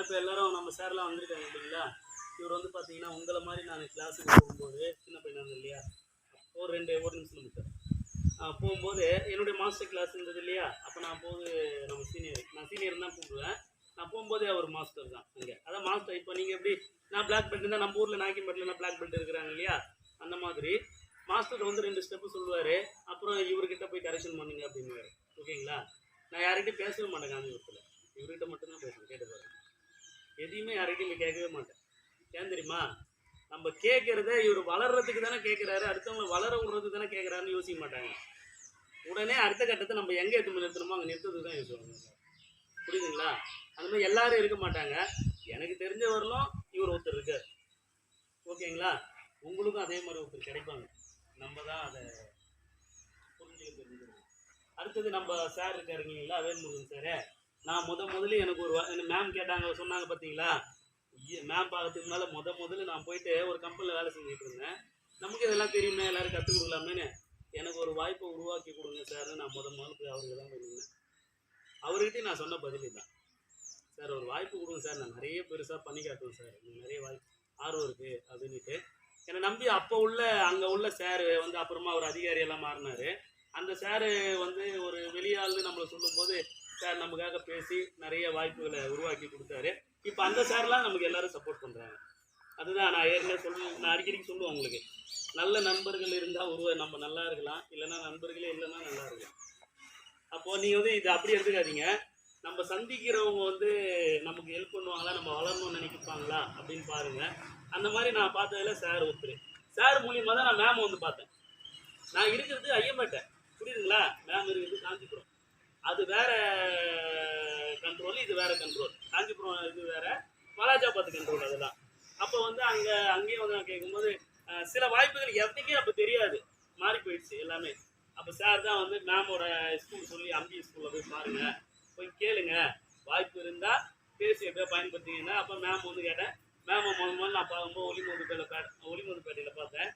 இப்போ எல்லாரும் நம்ம சார்லாம் வந்திருக்காங்க இல்லைங்களா? இவர் வந்து பார்த்தீங்கன்னா, உங்கள மாரி நான் கிளாஸுக்கு போகும்போது, சின்ன பையனா இருந்தேன் இல்லையா? ஒரு நிமிஷம் மட்டும். போகும்போது என்னுடைய மாஸ்டர் கிளாஸ் இருந்தது இல்லையா? அப்போ நான் போது நம்ம நான் சீனியர் தான் கூப்பிடுவேன். நான் போகும்போதே அவர் மாஸ்டர் தான் அங்கே. அதான் மாஸ்டர் இப்போ நீங்கள் எப்படி நான் பிளாக் பெல்ட் இருந்தால் நம்ம ஊரில் நாய்க்கம்பேட்டில் பிளாக் பெல்ட் இருக்கிறாங்க இல்லையா? அந்த மாதிரி மாஸ்டர் வந்து 2 ஸ்டெப்பு சொல்லுவார். அப்புறம் இவர்கிட்ட போய் கரெக்ஷன் பண்ணுங்க அப்படின்னுவார். ஓகேங்களா? நான் யார்கிட்டையும் பேசவே மாட்டேன் காந்திபுரத்தில். இவர்கிட்ட மட்டும்தான் பேசுவேன். கேட்டு பாருங்க. எதையுமே யார்கிட்டையும் கேட்கவே மாட்டேன். ஏன் தெரியுமா? நம்ம கேட்கறத இவர் வளர்றதுக்கு தானே கேட்குறாரு, அடுத்தவங்க வளர விடுறதுக்கு தானே கேட்குறாருன்னு யோசிக்க மாட்டாங்க. உடனே அடுத்த கட்டத்தை நம்ம எங்கே எடுத்து நிறுத்தணுமோ அங்கே நிறுத்துறதுக்கு தான் யோசிப்பாங்க. புரியுதுங்களா? அந்த மாதிரி எல்லாரும் இருக்க மாட்டாங்க. எனக்கு தெரிஞ்ச வரலும் இவர் ஒருத்தர் இருக்கார். ஓகேங்களா? உங்களுக்கும் அதே மாதிரி ஒருத்தர் கிடைப்பாங்க. நம்ம தான் அதை புரிஞ்சுக்க தெரிஞ்சுக்கணும். அடுத்தது நம்ம சார் இருக்காரு இல்லைங்களா, வேல்முருகன் சார். நான் முதல்ல எனக்கு ஒரு மேம் கேட்டாங்க, சொன்னாங்க பார்த்தீங்களா? மேம் பார்க்கறதுக்கு முன்னால் முதல்ல நான் போயிட்டு ஒரு கம்பெனியில் வேலை செஞ்சுட்டு இருந்தேன். நமக்கு இதெல்லாம் தெரியுமே, எல்லோரும் கற்றுக் கொடுக்கலாமேன்னு எனக்கு ஒரு வாய்ப்பை உருவாக்கி கொடுங்க சார்னு நான் முதல்ல போய் அவருக்கு தான் போய் நின்னேன். அவர்கிட்டையும் நான் சொன்ன பதில் தான், சார் ஒரு வாய்ப்பு கொடுங்க சார், நான் நிறைய பெருசாக பண்ணி காட்டுவேன் சார், எனக்கு நிறைய ஆர்வம் இருக்குது அப்படின்ட்டு. என்னை நம்பி அப்போ அங்கே உள்ள சார் வந்து அப்புறமா ஒரு அதிகாரியெல்லாம் மாறினார். அந்த சாரு வந்து ஒரு வெளியாள்னு நம்மளை சொல்லும்போது சார் நமக்காக பேசி நிறைய வாய்ப்புகளை உருவாக்கி கொடுத்தாரு. இப்போ அந்த சார்லாம் நமக்கு எல்லாரும் சப்போர்ட் பண்ணுறாங்க. அதுதான் நான் ஏற்கனவே நான் அடிக்கடிக்கு சொல்லுவேன் உங்களுக்கு, நல்ல நண்பர்கள் இருந்தால் நம்ம நல்லா இருக்கலாம், இல்லைன்னா நண்பர்களே இல்லைன்னா நல்லா இருக்கலாம். அப்போது நீங்கள் வந்து இதை அப்படி எடுத்துக்காதீங்க. நம்ம சந்திக்கிறவங்க வந்து நமக்கு ஹெல்ப் பண்ணுவாங்களா, நம்ம வளரணும்னு நினைப்பாங்களா அப்படின்னு பாருங்கள். அந்த மாதிரி நான் பார்த்ததில் சார் ஒருத்தர். சார் மூலியமாக தான் நான் மேம் வந்து பார்த்தேன். நான் இருக்கிறது ஐயம்பேட்டை, புரியுதுங்களா? மேம் இருக்கிறது காஞ்சிபுரம். அது வேற கண்ட்ரோல், இது வேற கண்ட்ரோல். காஞ்சிபுரம் இது வேற, வாலாஜாபாத் கண்ட்ரோல் அதெல்லாம். அப்போ வந்து அங்கேயும் வந்து நான் கேட்கும்போது சில வாய்ப்புகள் எதுக்கே அப்போ தெரியாது, மாறி போயிடுச்சு எல்லாமே. அப்போ சார் தான் வந்து மேமோட ஸ்கூல் சொல்லி அம்பி ஸ்கூலில் போய் பாருங்க, போய் கேளுங்க, வாய்ப்பு இருந்தால் பேசி எப்படியோ பயன்படுத்திங்கன்னா. அப்போ மேம் வந்து கேட்டேன். மேம் முதல்ல நான் பார்க்கும்போது ஒளிமுதுப்பேட்டையில் பார்த்தேன்.